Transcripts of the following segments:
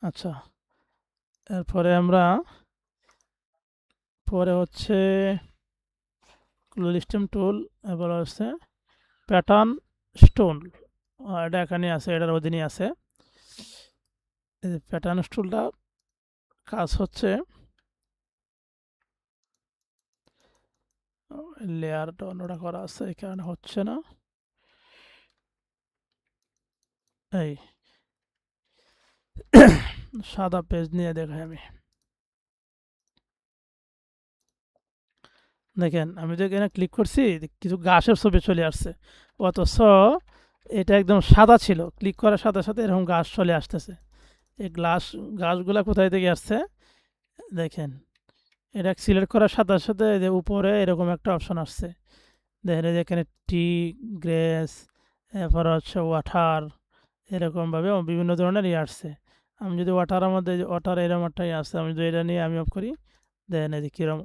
আচ্ছা, এরপরে আমরা পরে হচ্ছে স্টেম টুল, এরপরে হচ্ছে প্যাটার্ন স্টোন। এটা এখানে আছে, এটার অধীনে আছে। এই প্যাটার্ন টুলটা কাজ হচ্ছে লেয়ারটা অন্যটা করা আছে, এই কারণে হচ্ছে না। এই সাদা পেজ নিয়ে দেখাই আমি। দেখেন আমি যে এখানে ক্লিক করছি, কিছু গাছের ছবি চলে আসছে, অথচ এটা একদম সাদা ছিল। ক্লিক করার সাথে সাথে এরকম গাছ চলে আসতেছে। এই গাছগুলা কোথায় থেকে আসছে দেখেন, এটা সিলেক্ট করার সাথে সাথে যে উপরে এরকম একটা অপশন আসছে। দেখেন এই যে এখানে টি, গ্রেস, এরপর হচ্ছে ওয়াটার, এরকমভাবে বিভিন্ন ধরনের ইয়ে আসছে। আমি যদি ওয়াটারের মধ্যে, ওয়াটার এরকম একটাই আসছে, আমি যদি এটা নিয়ে আমি অফ করি, দেখেন এই যে কীরকম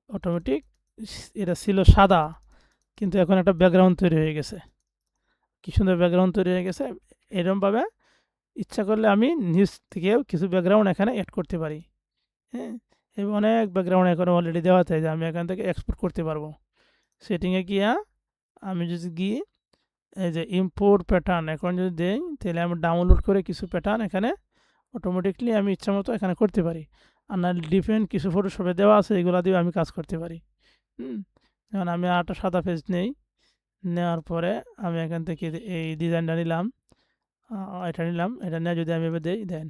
অটোমেটিক। এটা ছিল সাদা, কিন্তু এখন একটা ব্যাকগ্রাউন্ড তৈরি হয়ে গেছে। কি সুন্দর ব্যাকগ্রাউন্ড তৈরি হয়ে গেছে। এরকমভাবে ইচ্ছা করলে আমি নিচ থেকেও কিছু ব্যাকগ্রাউন্ড এখানে অ্যাড করতে পারি। হ্যাঁ, এবং অনেক ব্যাকগ্রাউন্ড এখন অলরেডি দেওয়া থাকে, যে আমি এখান থেকে এক্সপোর্ট করতে পারবো। সেটিংয়ে গিয়া আমি যদি গিয়ে এই যে ইম্পোর্ট প্যাটার্ন এখন যদি দেই, তাহলে আমি ডাউনলোড করে কিছু প্যাটার্ন এখানে অটোমেটিকলি আমি ইচ্ছা মতো এখানে করতে পারি। আর না ডিফারেন্ট কিছু ফটোশপে দেওয়া আছে, এগুলো দিয়ে আমি কাজ করতে পারি। যেমন আমি আরেকটা সাদা পেজ নেই, নেওয়ার পরে আমি এখান থেকে এই ডিজাইনটা নিলাম, এটা নিলাম, এটা নিয়ে যদি আমি এবার দিই, দেন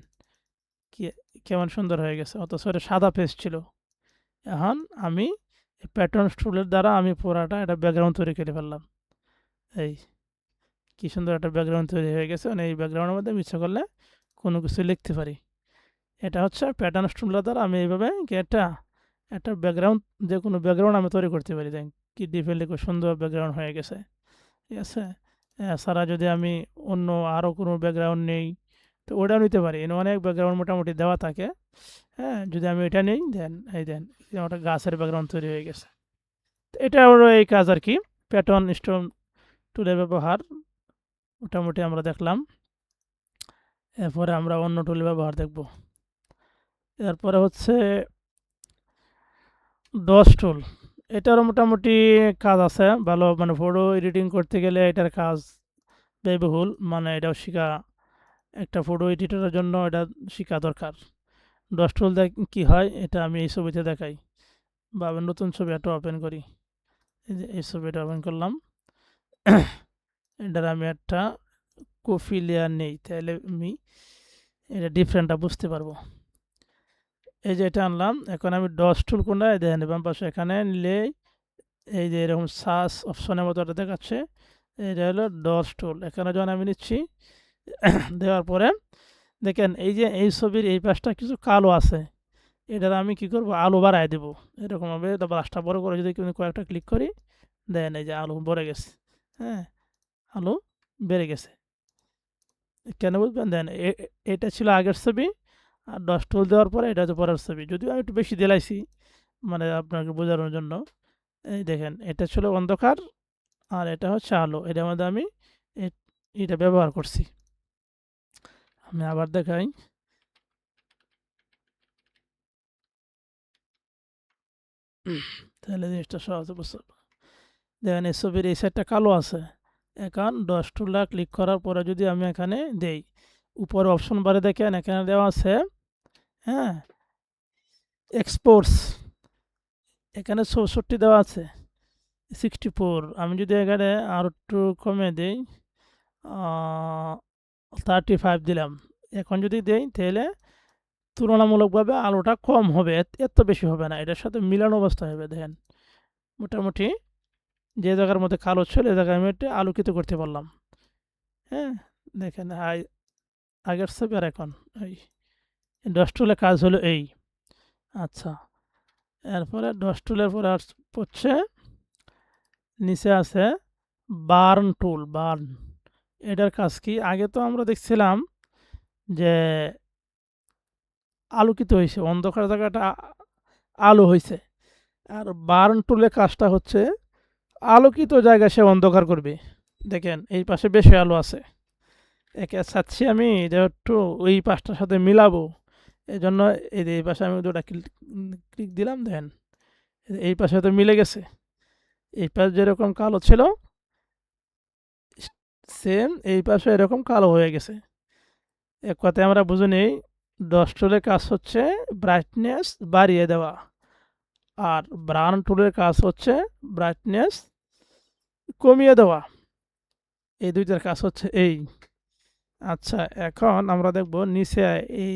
কি কেমন সুন্দর হয়ে গেছে, অথচ এটা সাদা পেজ ছিল। এখন আমি প্যাটার্ন টুলের দ্বারা আমি পুরাটা এটা ব্যাকগ্রাউন্ড তৈরি করে ফেললাম। এই কি সুন্দর একটা ব্যাকগ্রাউন্ড তৈরি হয়ে গেছে। মানে এই ব্যাকগ্রাউন্ডের মধ্যে আমি ইচ্ছা করলে কোনো কিছু লিখতে পারি। এটা হচ্ছে প্যাটার্ন টুলের দ্বারা আমি এইভাবে একটা একটা ব্যাকগ্রাউন্ড, যে কোনো ব্যাকগ্রাউন্ড আমি তৈরি করতে পারি। দেখ কি ডিফারেন্টলি খুব সুন্দর ব্যাকগ্রাউন্ড হয়ে গেছে। ঠিক আছে, এছাড়া যদি আমি অন্য আরও কোনো ব্যাকগ্রাউন্ড নেই, তো ওটাও নিতে পারি। এনে অনেক ব্যাকগ্রাউন্ড মোটামুটি দেওয়া থাকে। হ্যাঁ, যদি আমি এটা নিই, দেন এই দেন একটা গাছের ব্যাকগ্রাউন্ড তৈরি হয়ে গেছে। তো এটা হলো এই কাজ আর কি। প্যাটার্ন স্টোন টুলের ব্যবহার মোটামুটি আমরা দেখলাম। এরপরে আমরা অন্য টুলের ব্যবহার দেখব। এরপরে হচ্ছে ডস টুল। এটারও মোটামুটি কাজ আছে ভালো, মানে ফটো এডিটিং করতে গেলে এটার কাজ ব্যয়বহুল, মানে এটাও শেখা, একটা ফটো এডিটরের জন্য এটা শেখা দরকার। ডস টুল কী হয়, এটা আমি এই ছবিতে দেখাই, বা আমি নতুন ছবি একটা ওপেন করি। এই যে এই ছবিটা ওপেন করলাম, এটার আমি একটা কপি লেয়ার নেই, তাহলে আমি এটা ডিফারেন্টটা বুঝতে পারবো। এই যে এটা আনলাম, এখন আমি ডস টুল কোনটা দেখেন বাম পাশে এখানে নিলে এই যে এরকম সার্চ অপশনের মতো এটা দেখাচ্ছে, এটা হলো ডস টুল। এখানে যখন আমি নিচ্ছি, দেওয়ার পরে দেখেন এই যে এই ছবির এই পাশটা কিছু কালো আছে, এটার আমি কি করব, আলো বাড়ায় দেবো। এরকমভাবে ব্রাশটা বড় করে যদি কয়েকটা ক্লিক করি, দেন এই যে আলো ভরে গেছে। হ্যাঁ, আলো বেড়ে গেছে। কেন বুঝবেন, দেন এটা ছিল আগের ছবি, আর ডস টুল দেওয়ার পরে এটা হচ্ছে পরের ছবি। যদিও আমি একটু বেশি দিলাইছি, মানে আপনাকে বোঝানোর জন্য। এই দেখেন এটা ছিল অন্ধকার, আর এটা হচ্ছে আলো। এটার মধ্যে আমি এটা ব্যবহার করছি। আমি আবার দেখাই, তাহলে জিনিসটা সহজে বুঝতে পারবো। দেখেন এই ছবির এই সাইডটা কালো আছে। এখন ডস টুলটা ক্লিক করার পরে যদি আমি এখানে দেই, উপরে অপশন বারে দেখেন এখানে দেওয়া আছে, হ্যাঁ, এক্সপোর্টস, এখানে 64 দেওয়া আছে, 64। আমি যদি এখানে আর একটু কমে দিই, 35 দিলাম, এখন যদি দেই, তাহলে তুলনামূলকভাবে আলোটা কম হবে, এত বেশি হবে না, এটার সাথে মিলানো অবস্থা হবে। দেখেন মোটামুটি যে জায়গার মধ্যে কালো ছিল, এই জায়গায় আমি একটু আলোকিত করতে পারলাম। হ্যাঁ, দেখেন আগের ছবি আর এখন এই ডস টুলের কাজ হলো এই। আচ্ছা, এরপরে ডস টুলের পরে আর হচ্ছে নিচে আছে বার্ন টুল। বার্ন, এটার কাজ কি, আগে তো আমরা দেখছিলাম যে আলোকিত হয়েছে, অন্ধকার জায়গাটা আলো হয়েছে। আর বার্ন টুলের কাজটা হচ্ছে আলোকিত জায়গা সে অন্ধকার করবে। দেখেন এই পাশে বেশি আলো আছে, একে চাচ্ছি আমি যে একটু ওই পাশটার সাথে মিলাবো, এই জন্য এই পাশে আমি দুটা ক্লিক দিলাম, দেন এই পাশে তো মিলে গেছে। এই পাশ যেরকম কালো ছিল সেম এই পাশে এরকম কালো হয়ে গেছে। এক কথায় আমরা বুঝে নিই, ডস টুলের কাজ হচ্ছে ব্রাইটনেস বাড়িয়ে দেওয়া, আর ব্রাউন টুলের কাজ হচ্ছে ব্রাইটনেস কমিয়ে দেওয়া। এই দুইটার কাজ হচ্ছে এই। আচ্ছা, এখন আমরা দেখব নিচে এই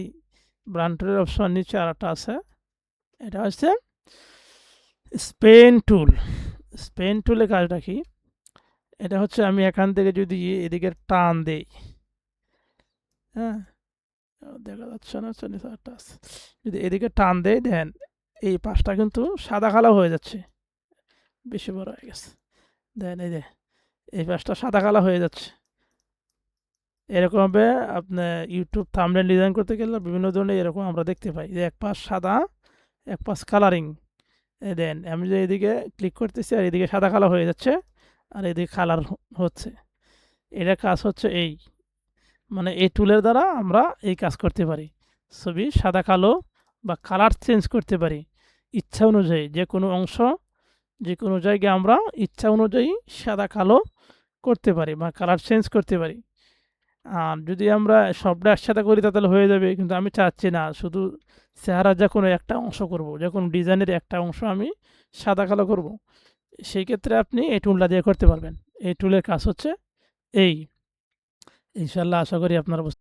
ব্রাউন টুলের অপশন নিচে আর একটা আছে, এটা হচ্ছে স্পেন টুল। স্পেন টুলের কাজটা কি? এটা হচ্ছে আমি এখান থেকে যদি এদিকে টান দেই, হ্যাঁ দেখা যাচ্ছে না, নিচে একটা আছে, যদি এদিকে টান দেই দেন এই পাশটা কিন্তু সাদা কালো হয়ে যাচ্ছে, বেশি বড় হয়ে গেছে, দেন এই যে এই পাশটা সাদা কালো হয়ে যাচ্ছে। এরকমভাবে আপনি ইউটিউব থাম্বনেল ডিজাইন করতে গেলে বিভিন্ন ধরনের এরকম আমরা দেখতে পাই যে এক পাশ সাদা এক পাশ কালারিং। দেন আমি যে এদিকে ক্লিক করতেছি আর এদিকে সাদা কালো হয়ে যাচ্ছে আর এদিকে কালার হচ্ছে। এটার কাজ হচ্ছে এই, মানে এই টুলের দ্বারা আমরা এই কাজ করতে পারি, ছবি সাদা কালো বা কালার চেঞ্জ করতে পারি ইচ্ছা অনুযায়ী। যে কোনো অংশ যে কোনো জায়গায় আমরা ইচ্ছা অনুযায়ী সাদা কালো করতে পারি বা কালার চেঞ্জ করতে পারি। আর যদি আমরা সবটা একসাথে করি তাহলে হয়ে যাবে, কিন্তু আমি চাচ্ছি না, শুধু চেহারা যে কোনো একটা অংশ করব, যে কোনো ডিজাইনের একটা অংশ আমি সাদা কালো করব। সেই ক্ষেত্রে আপনি এই টুলটা দিয়ে করতে পারবেন। এই টুলের কাজ হচ্ছে এই। ইনশাল্লাহ আশা করি আপনারা